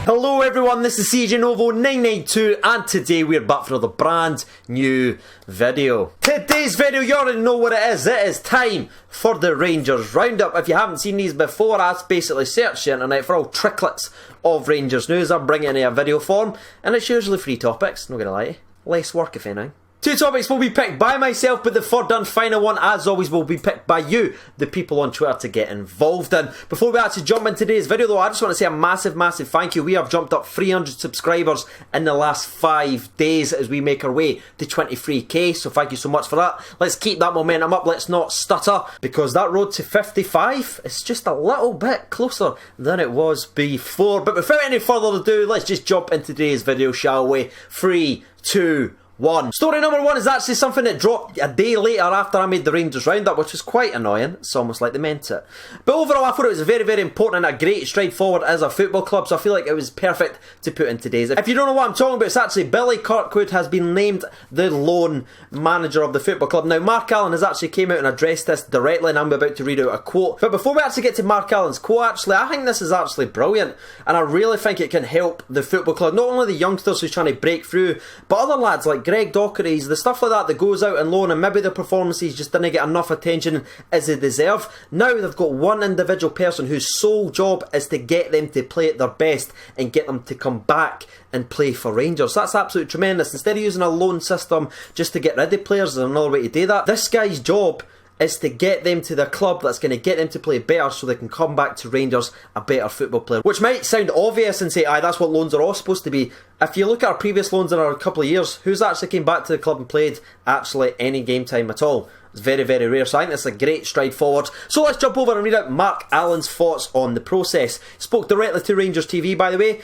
Hello everyone, this is CJ Novo 992 and today we're back for another brand new video. Today's video, you already know what it is. It is time for the Rangers Roundup. If you haven't seen these before, I basically search the internet for all tricklets of Rangers news. I'm bringing it in a video form and it's usually 3 topics, not gonna lie to you. Less work if anything. 2 topics will be picked by myself, but the third and final one, as always, will be picked by you, the people on Twitter, to get involved in. Before we actually jump into today's video, though, I just want to say a massive thank you. We have jumped up 300 subscribers in the last 5 days as we make our way to 23k, so thank you so much for that. Let's keep that momentum up, let's not stutter, because that road to 55 is just a little bit closer than it was before. But without any further ado, let's just jump into today's video, shall we? 3, 2, 1. Story number 1 is actually something that dropped a day later after I made the Rangers Roundup, which was quite annoying. It's almost like they meant it. But overall, I thought it was very important and a great stride forward as a football club, so I feel like it was perfect to put in today's. If you don't know what I'm talking about, it's actually Billy Kirkwood has been named the loan manager of the football club. Now, Mark Allen has actually came out and addressed this directly, and I'm about to read out a quote. But before we actually get to Mark Allen's quote, actually, I think this is actually brilliant, and I really think it can help the football club. Not only the youngsters who's trying to break through, but other lads like Greg Dockery's, the stuff like that goes out on loan and maybe the performances just didn't get enough attention as they deserve. Now they've got one individual person whose sole job is to get them to play at their best and get them to come back and play for Rangers. That's absolutely tremendous. Instead of using a loan system just to get rid of players, there's another way to do that. This guy's job is to get them to the club that's going to get them to play better so they can come back to Rangers a better football player. Which might sound obvious and say, aye, that's what loans are all supposed to be. If you look at our previous loans in a couple of years, who's actually came back to the club and played actually any game time at all? It's very rare, so I think that's a great stride forward. So let's jump over and read out Mark Allen's thoughts on the process. Spoke directly to Rangers TV, by the way.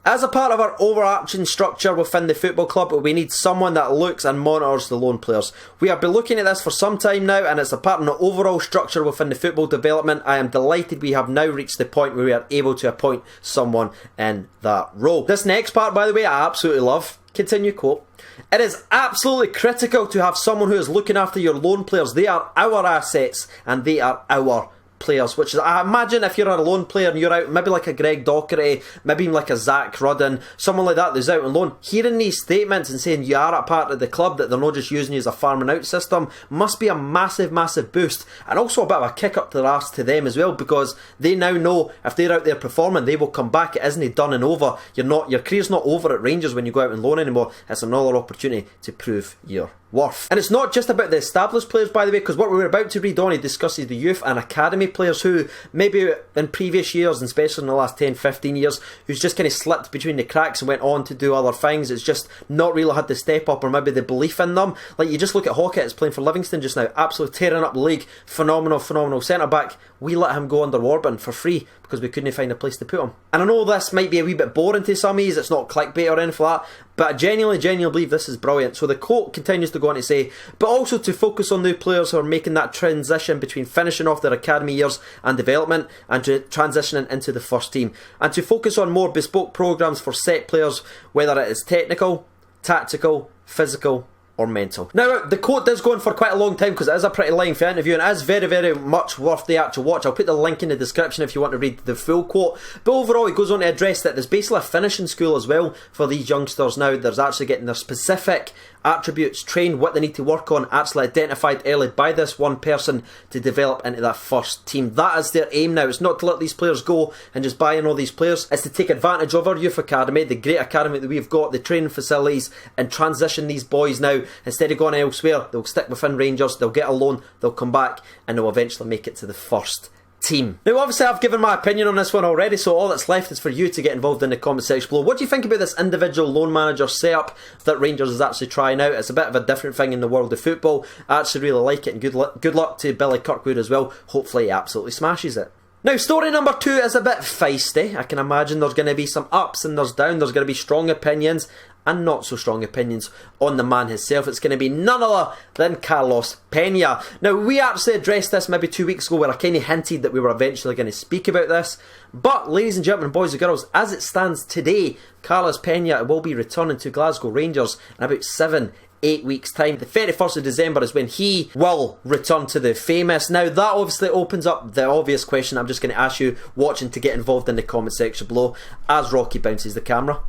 As a part of our overarching structure within the football club, we need someone that looks and monitors the loan players. We have been looking at this for some time now, and it's a part of the overall structure within the football development. I am delighted we have now reached the point where we are able to appoint someone in that role. This next part, by the way, I absolutely love. Continue quote. It is absolutely critical to have someone who is looking after your loan players. They are our assets and they are our players, which is, I imagine if you're a loan player and you're out, maybe like a Greg Dockery, maybe even like a Zach Rudden, someone like that that's out on loan, hearing these statements and saying you are a part of the club, that they're not just using you as a farming out system, must be a massive boost, and also a bit of a kick up to the arse to them as well, because they now know if they're out there performing, they will come back. It isn't done and over. Your career's not over at Rangers when you go out on loan anymore. It's another opportunity to prove your worth. And it's not just about the established players, by the way, because what we're about to read on, he discusses the youth and academy players who maybe in previous years, and especially in the last 10-15 years, who's just kind of slipped between the cracks and went on to do other things. It's just not really had the step up or maybe the belief in them. Like, you just look at Hockett, is playing for Livingston just now, absolutely tearing up the league, phenomenal centre back. We let him go under Warburton for free because we couldn't find a place to put him. And I know this might be a wee bit boring to some of you, it's not clickbait or anything like that, but I genuinely believe this is brilliant. So the quote continues to go on to say, but also to focus on new players who are making that transition between finishing off their academy years and development and to transitioning into the first team, and to focus on more bespoke programmes for set players, whether it is technical, tactical, physical or mental. Now, the quote does go on for quite a long time because it is a pretty lengthy interview and it is very much worth the actual watch. I'll put the link in the description if you want to read the full quote. But overall, he goes on to address that there's basically a finishing school as well for these youngsters now. There's actually getting their specific attributes trained, what they need to work on, actually identified early by this one person to develop into that first team. That is their aim now. It's not to let these players go and just buy in all these players. It's to take advantage of our youth academy, the great academy that we've got, the training facilities, and transition these boys now. Instead of going elsewhere, they'll stick within Rangers, they'll get a loan, they'll come back, and they'll eventually make it to the first team. Now, obviously I've given my opinion on this one already, so all that's left is for you to get involved in the comment section below. What do you think about this individual loan manager setup that Rangers is actually trying out? It's a bit of a different thing in the world of football. I actually really like it, and good luck to Billy Kirkwood as well. Hopefully he absolutely smashes it. Now, story number 2 is a bit feisty. I can imagine there's going to be some ups and there's downs. There's going to be strong opinions and not so strong opinions on the man himself. It's going to be none other than Carlos Pena. Now, we actually addressed this maybe 2 weeks ago where I kind of hinted that we were eventually going to speak about this. But, ladies and gentlemen, boys and girls, as it stands today, Carlos Pena will be returning to Glasgow Rangers in about 7-8 8 weeks' time. The 31st of December is when he will return to the famous. Now, that obviously opens up the obvious question I'm just going to ask you watching to get involved in the comment section below. As Rocky bounces the camera,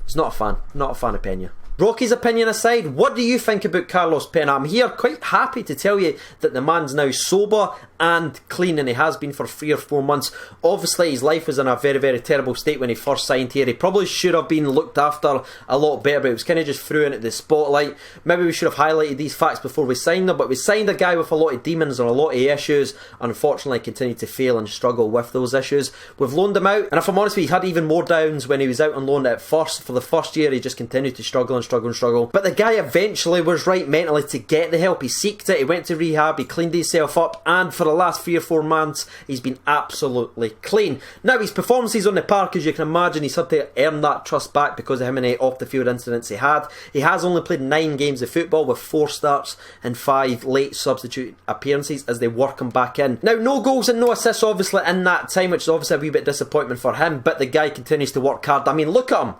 he's not a fan of Pena. Rocky's opinion aside, what do you think about Carlos Pena? I'm here quite happy to tell you that the man's now sober and clean, and he has been for 3 or 4 months. Obviously his life was in a very, very terrible state when he first signed here. He probably should have been looked after a lot better, but it was kind of just thrown into the spotlight. Maybe we should have highlighted these facts before we signed him, but we signed a guy with a lot of demons and a lot of issues. Unfortunately continued to fail and struggle with those issues. We've loaned him out, and if I'm honest with you, he had even more downs when he was out on loan at first. For the first year he just continued to struggle and struggle. But the guy eventually was right mentally to get the help. He seeked it, he went to rehab, he cleaned himself up, and for the last 3 or 4 months he's been absolutely clean. Now his performances on the park, as you can imagine, he's had to earn that trust back because of how many off the field incidents he had. He has only played 9 games of football with 4 starts and 5 late substitute appearances as they work him back in. Now, no goals and no assists obviously in that time, which is obviously a wee bit disappointment for him, but the guy continues to work hard. I mean, look at him.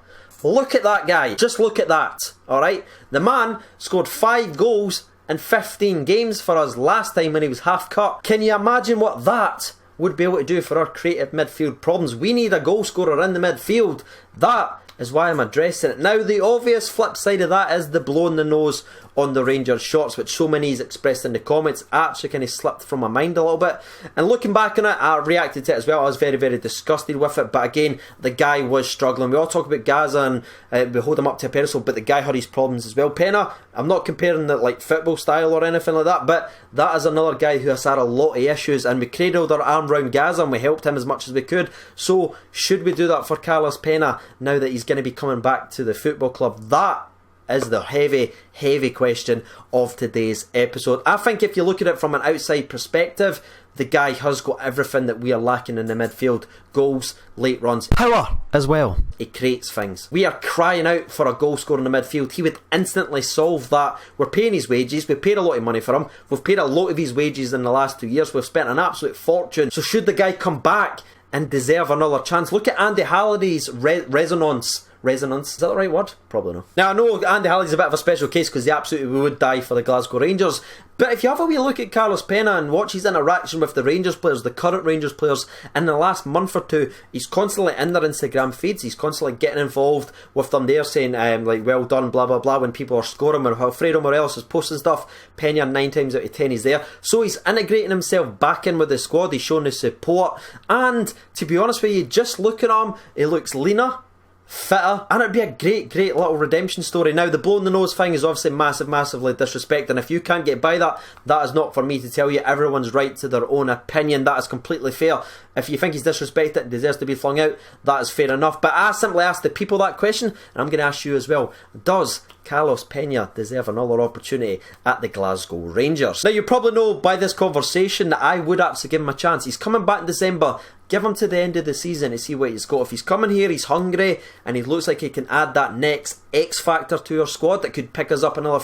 Look at that guy. Just look at that. Alright? The man scored 5 goals in 15 games for us last time when he was half cut. Can you imagine what that would be able to do for our creative midfield problems? We need a goal scorer in the midfield. That is why I'm addressing it. Now, the obvious flip side of that is the blow in the nose on the Rangers shots, which so many has expressed in the comments. Actually kind of slipped from my mind a little bit, and looking back on it, I reacted to it as well. I was very, very disgusted with it, but again, the guy was struggling. We all talk about Gaza and we hold him up to a pedestal, but the guy had his problems as well. Pena, I'm not comparing the like football style or anything like that, but that is another guy who has had a lot of issues, and we cradled our arm round Gaza and we helped him as much as we could. So should we do that for Carlos Pena now that he's going to be coming back to the football club? That is the heavy question of today's episode. I think if you look at it from an outside perspective, the guy has got everything that we are lacking in the midfield. Goals, late runs, power as well. He creates things. We are crying out for a goal scorer in the midfield. He would instantly solve that. We're paying his wages. We paid a lot of money for him. We've paid a lot of his wages in the last 2 years. We've spent an absolute fortune. So should the guy come back and deserve another chance? Look at Andy Halliday's resonance. Is that the right word? Probably not. Now, I know Andy Halliday's a bit of a special case because he absolutely would die for the Glasgow Rangers. But if you have a wee look at Carlos Pena and watch his interaction with the Rangers players, the current Rangers players, in the last month or two, he's constantly in their Instagram feeds. He's constantly getting involved with them there, saying like, well done, blah blah blah, when people are scoring, or Alfredo Morelos is posting stuff. Pena 9 times out of 10 he's there. So he's integrating himself back in with the squad. He's showing his support, and to be honest with you, just look at him, he looks leaner, fitter, and it'd be a great little redemption story. Now, the blow in the nose thing is obviously massively disrespect, and if you can't get by that, that is not for me to tell you. Everyone's right to their own opinion. That is completely fair. If you think he's disrespected and deserves to be flung out, that is fair enough. But I simply asked the people that question, and I'm going to ask you as well. Does Carlos Pena deserve another opportunity at the Glasgow Rangers? Now, you probably know by this conversation that I would absolutely give him a chance. He's coming back in December. Give him to the end of the season to see what he's got. If he's coming here, he's hungry, and he looks like he can add that next X factor to our squad that could pick us up another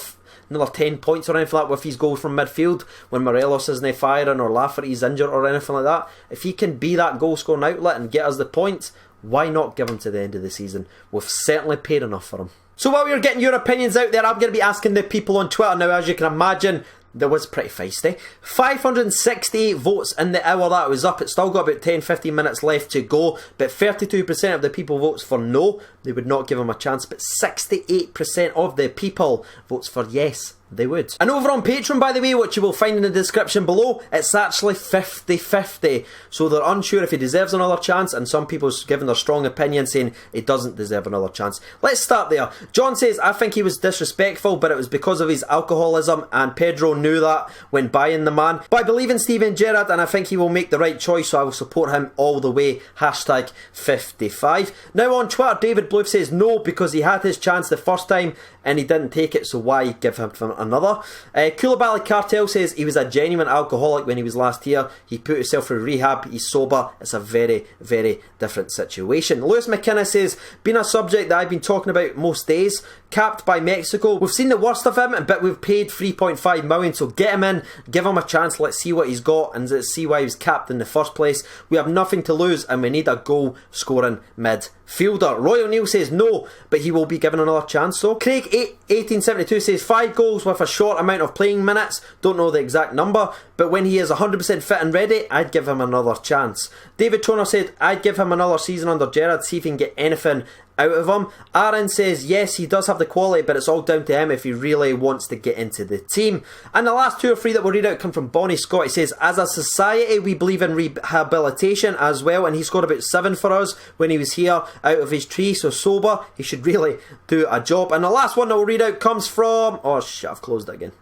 10 points or anything like that with his goals from midfield when Morelos isn't firing or Lafferty's injured or anything like that. If he can be that goal scoring outlet and get us the points, why not give him to the end of the season? We've certainly paid enough for him. So while you're getting your opinions out there, I'm going to be asking the people on Twitter now. As you can imagine, that was pretty feisty. 568 votes in the hour that was up. It's still got about 10-15 minutes left to go, but 32% of the people votes for no, they would not give him a chance, but 68% of the people votes for yes, they would. And over on Patreon, by the way, which you will find in the description below, it's actually 50-50. So they're unsure if he deserves another chance, and some people giving their strong opinion saying he doesn't deserve another chance. Let's start there. John says, I think he was disrespectful, but it was because of his alcoholism, and Pedro knew that when buying the man. But I believe in Steven Gerrard, and I think he will make the right choice, so I will support him all the way. Hashtag 55. Now on Twitter, David Bluff says no, because he had his chance the first time and he didn't take it, so why give him another? Koulibaly Cartel says he was a genuine alcoholic when he was last here. He put himself through rehab. He's sober. It's a very different situation. Lewis McKenna says, been a subject that I've been talking about most days. Capped by Mexico. We've seen the worst of him, but we've paid 3.5 million, so get him in, give him a chance, let's see what he's got, and let's see why he was capped in the first place. We have nothing to lose, and we need a goal scoring midfielder. Roy O'Neill says no, but he will be given another chance. So Craig 1872 says 5 goals with a short amount of playing minutes. Don't know the exact number, but when he is 100% fit and ready, I'd give him another chance. David Toner said I'd give him another season under Gerrard, see if he can get anything out of him. Aaron says yes, he does have the quality, but it's all down to him if he really wants to get into the team. And the last 2 or 3 that we'll read out come from Bonnie Scott. He says, as a society we believe in rehabilitation as well, and he scored about 7 for us when he was here out of his tree, so sober, he should really do a job. And the last one that we'll read out comes from, oh shit, I've closed it again.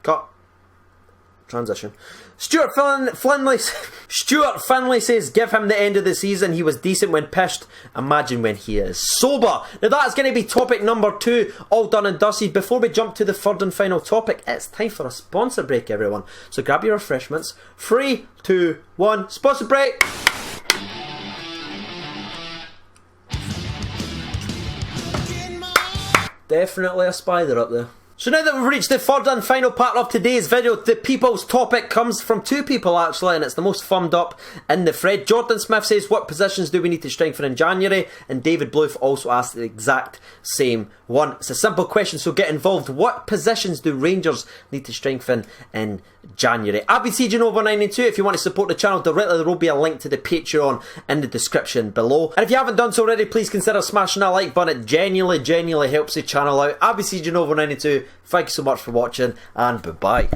Cut. Transition. Stuart Finlay says give him the end of the season. He was decent when pished. Imagine when he is sober. Now that's going to be topic number 2, all done and dusted. Before we jump to the third and final topic, it's time for a sponsor break, everyone. So grab your refreshments. 3, 2, 1, sponsor break. Definitely a spider up there. So now that we've reached the third and final part of today's video, the people's topic comes from 2 people actually, and it's the most thumbed up in the thread. Jordan Smith says, what positions do we need to strengthen in January? And David Bluth also asked the exact same one. It's a simple question, so get involved. What positions do Rangers need to strengthen in January? I've been CJNova992. If you want to support the channel directly, there will be a link to the Patreon in the description below. And if you haven't done so already, please consider smashing that like button. It genuinely helps the channel out. I've been CJNova992. Thank you so much for watching, and bye-bye.